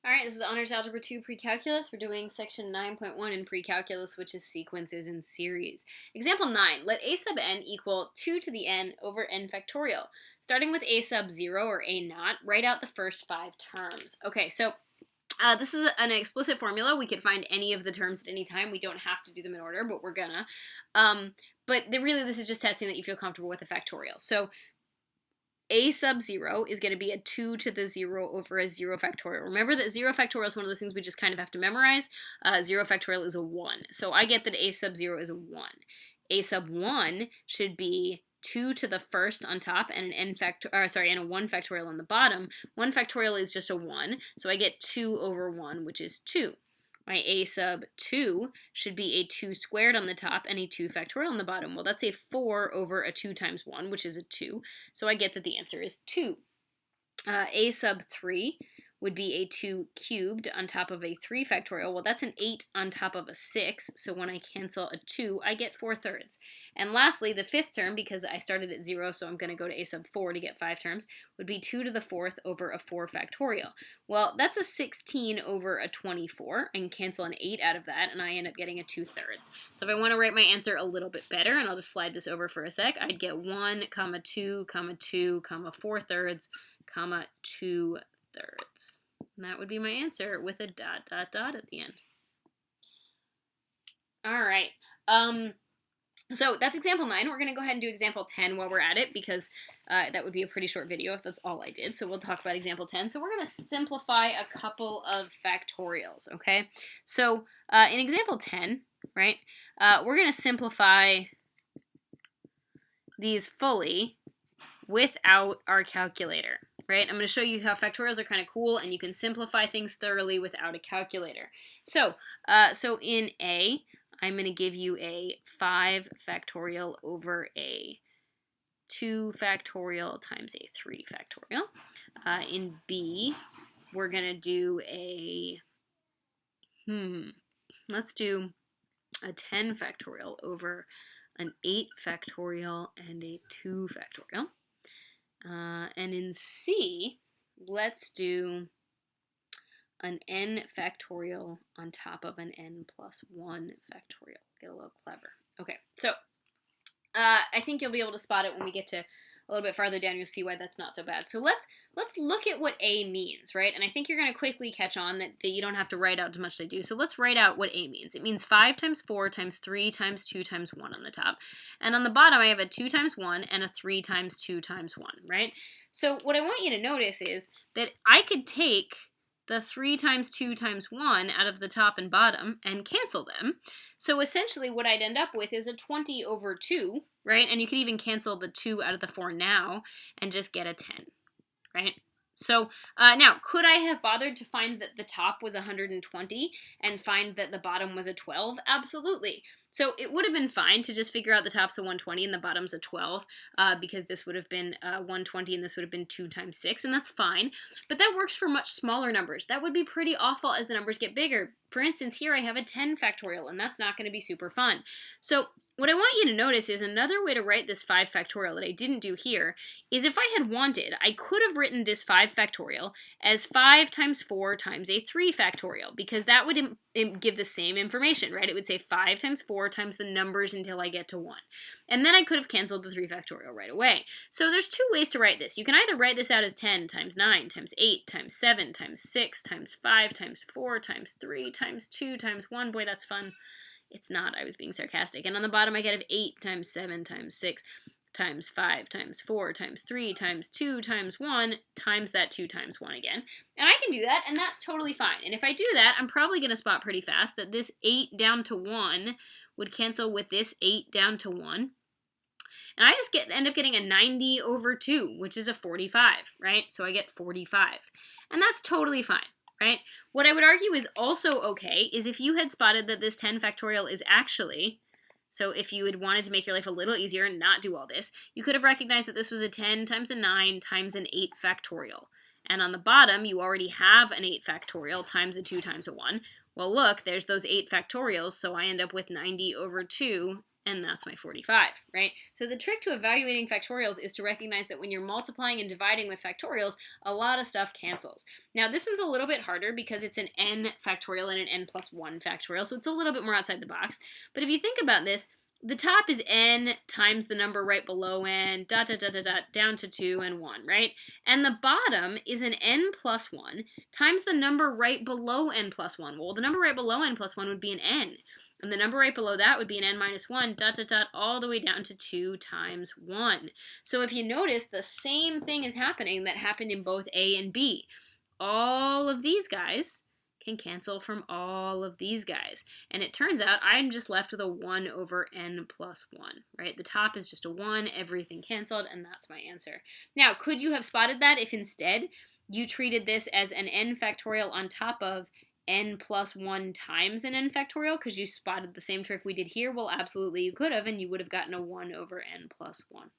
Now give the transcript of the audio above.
All right, this is Honors Algebra 2 Pre-Calculus. We're doing section 9.1 in Pre-Calculus, which is sequences in series. Example 9, let a sub n equal 2 to the n over n factorial. Starting with a sub 0 or a naught, write out the first 5 terms. Okay, so this is an explicit formula. We could find any of the terms at any time. We don't have to do them in order, but we're gonna. Really, this is just testing that you feel comfortable with a factorial. So a sub 0 is going to be a 2 to the 0 over a 0 factorial. Remember that 0 factorial is one of those things we just kind of have to memorize. 0 factorial is a 1. So I get that a sub 0 is a 1. A sub 1 should be 2 to the first on top and and a 1 factorial on the bottom. 1 factorial is just a 1, so I get 2 over 1, which is 2. My a sub 2 should be a 2 squared on the top and a 2 factorial on the bottom. Well, that's a 4 over a 2 times 1, which is a 2. So I get that the answer is 2. A sub 3 would be a 2 cubed on top of a 3 factorial. Well, that's an 8 on top of a 6, so when I cancel a 2, I get 4/3. And lastly, the fifth term, because I started at 0, so I'm going to go to a sub 4 to get 5 terms, would be 2 to the 4th over a 4 factorial. Well, that's a 16 over a 24, and cancel an 8 out of that, and I end up getting a 2/3. So if I want to write my answer a little bit better, and I'll just slide this over for a sec, I'd get 1, 2, 2, 4/3, 2/3. And that would be my answer with a ... at the end. All right. So that's example 9. We're going to go ahead and do example 10 while we're at it because that would be a pretty short video if that's all I did. So we'll talk about example 10. So we're going to simplify a couple of factorials, okay? So in example 10, right, we're going to simplify these fully without our calculator, right? I'm going to show you how factorials are kind of cool and you can simplify things thoroughly without a calculator. So in A, I'm going to give you a 5 factorial over a 2 factorial times a 3 factorial. In B, we're going to do a, let's do a 10 factorial over an 8 factorial and a 2 factorial. And in C, let's do an n factorial on top of an n plus 1 factorial. Get a little clever. Okay, so I think you'll be able to spot it when we get to a little bit farther down. You'll see why that's not so bad. So let's look at what A means, right? And I think you're going to quickly catch on that you don't have to write out as much as I do. So let's write out what A means. It means 5 times 4 times 3 times 2 times 1 on the top. And on the bottom, I have a 2 times 1 and a 3 times 2 times 1, right? So what I want you to notice is that I could take the 3 times 2 times 1 out of the top and bottom and cancel them. So essentially what I'd end up with is a 20 over 2, right? And you could even cancel the 2 out of the 4 now and just get a 10, right? So now, could I have bothered to find that the top was 120 and find that the bottom was a 12? Absolutely. So it would have been fine to just figure out the top's a 120 and the bottom's a 12 because this would have been 120 and this would have been 2 times 6, and that's fine. But that works for much smaller numbers. That would be pretty awful as the numbers get bigger. For instance, here I have a 10 factorial, and that's not going to be super fun. So what I want you to notice is another way to write this 5 factorial that I didn't do here is if I had wanted, I could have written this 5 factorial as 5 times 4 times a 3 factorial because that would give the same information, right? It would say 5 times 4 times the numbers until I get to 1. And then I could have canceled the 3 factorial right away. So there's two ways to write this. You can either write this out as 10 times 9 times 8 times 7 times 6 times 5 times 4 times 3 times 2 times 1. Boy, that's fun. It's not. I was being sarcastic. And on the bottom, I get 8 times 7 times 6 times 5 times 4 times 3 times 2 times 1 times that 2 times 1 again. And I can do that, and that's totally fine. And if I do that, I'm probably going to spot pretty fast that this 8 down to 1 would cancel with this 8 down to 1. And I just end up getting a 90 over 2, which is a 45, right? So I get 45. And that's totally fine. Right? What I would argue is also okay is if you had spotted that this 10 factorial is actually, so if you had wanted to make your life a little easier and not do all this, you could have recognized that this was a 10 times a 9 times an 8 factorial. And on the bottom, you already have an 8 factorial times a 2 times a 1. Well, look, there's those 8 factorials, so I end up with 90 over 2 and that's my 45, right? So the trick to evaluating factorials is to recognize that when you're multiplying and dividing with factorials, a lot of stuff cancels. Now this one's a little bit harder because it's an n factorial and an n plus 1 factorial, so it's a little bit more outside the box. But if you think about this, the top is n times the number right below n, dot, dot, dot, dot, dot, down to 2 and 1, right? And the bottom is an n plus 1 times the number right below n plus 1. Well, the number right below n plus 1 would be an n. And the number right below that would be an n minus 1, dot, dot, dot, all the way down to 2 times 1. So if you notice, the same thing is happening that happened in both A and B. All of these guys can cancel from all of these guys. And it turns out I'm just left with a 1 over n plus 1, right? The top is just a 1, everything canceled, and that's my answer. Now, could you have spotted that if instead you treated this as an n factorial on top of n plus 1 times an n factorial because you spotted the same trick we did here? Well, absolutely you could have, and you would have gotten a 1 over n plus 1.